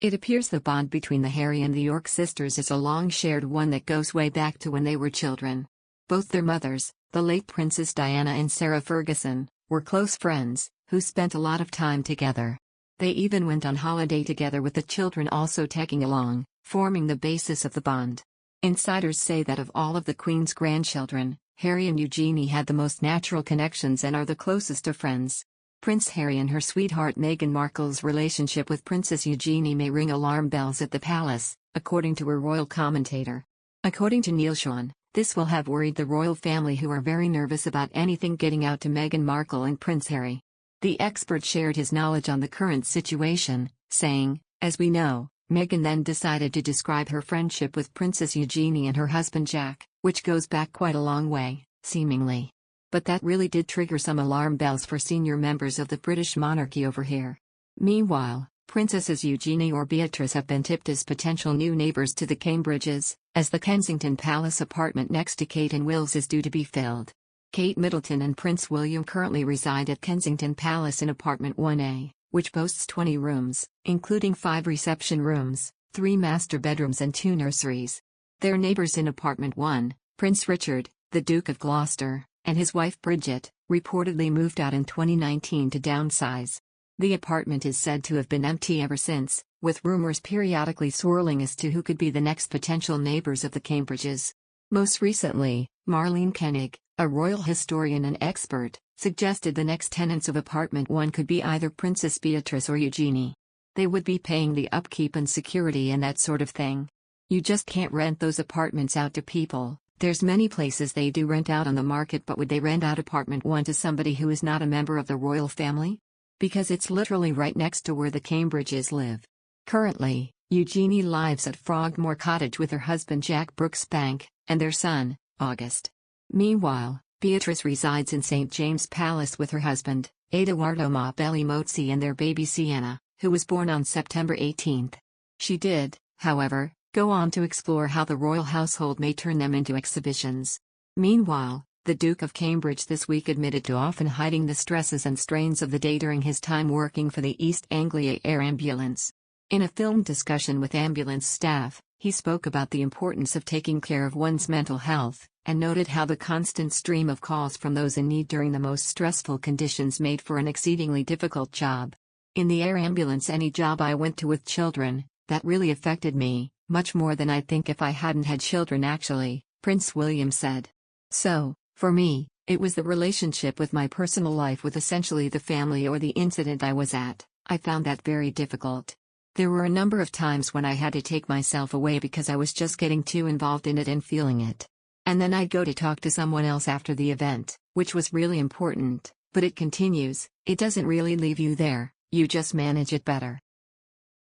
It appears the bond between the Harry and the York sisters is a long shared one that goes way back to when they were children. Both their mothers, the late Princess Diana and Sarah Ferguson, were close friends, who spent a lot of time together. They even went on holiday together with the children also tagging along, forming the basis of the bond. Insiders say that of all of the Queen's grandchildren, Harry and Eugenie had the most natural connections and are the closest of friends. Prince Harry and her sweetheart Meghan Markle's relationship with Princess Eugenie may ring alarm bells at the palace, according to a royal commentator. According to Neil Sean, this will have worried the royal family, who are very nervous about anything getting out to Meghan Markle and Prince Harry. The expert shared his knowledge on the current situation, saying, "As we know, Meghan then decided to describe her friendship with Princess Eugenie and her husband Jack, which goes back quite a long way, seemingly. But that really did trigger some alarm bells for senior members of the British monarchy over here." Meanwhile, Princesses Eugenie or Beatrice have been tipped as potential new neighbors to the Cambridges, as the Kensington Palace apartment next to Kate and Will's is due to be filled. Kate Middleton and Prince William currently reside at Kensington Palace in apartment 1A, which boasts 20 rooms, including 5 reception rooms, 3 master bedrooms and 2 nurseries. Their neighbors in apartment 1, Prince Richard, the Duke of Gloucester, and his wife Bridget, reportedly moved out in 2019 to downsize. The apartment is said to have been empty ever since, with rumors periodically swirling as to who could be the next potential neighbors of the Cambridges. Most recently, Marlene Koenig, a royal historian and expert, suggested the next tenants of apartment 1 could be either Princess Beatrice or Eugenie. They would be paying the upkeep and security and that sort of thing. You just can't rent those apartments out to people. There's many places they do rent out on the market, but would they rent out apartment 1 to somebody who is not a member of the royal family? Because it's literally right next to where the Cambridges live. Currently, Eugenie lives at Frogmore Cottage with her husband Jack Brooksbank, and their son, August. Meanwhile, Beatrice resides in St. James Palace with her husband, Edoardo Mabelli Mozzi, and their baby Sienna, who was born on September 18. She did, however, go on to explore how the royal household may turn them into exhibitions. Meanwhile, the Duke of Cambridge this week admitted to often hiding the stresses and strains of the day during his time working for the East Anglia Air Ambulance. In a filmed discussion with ambulance staff, he spoke about the importance of taking care of one's mental health, and noted how the constant stream of calls from those in need during the most stressful conditions made for an exceedingly difficult job. "In the air ambulance, any job I went to with children, that really affected me, much more than I'd think if I hadn't had children actually," Prince William said. "So, for me, it was the relationship with my personal life with essentially the family or the incident I was at. I found that very difficult. There were a number of times when I had to take myself away because I was just getting too involved in it and feeling it. And then I'd go to talk to someone else after the event, which was really important, but it continues, it doesn't really leave you there, you just manage it better."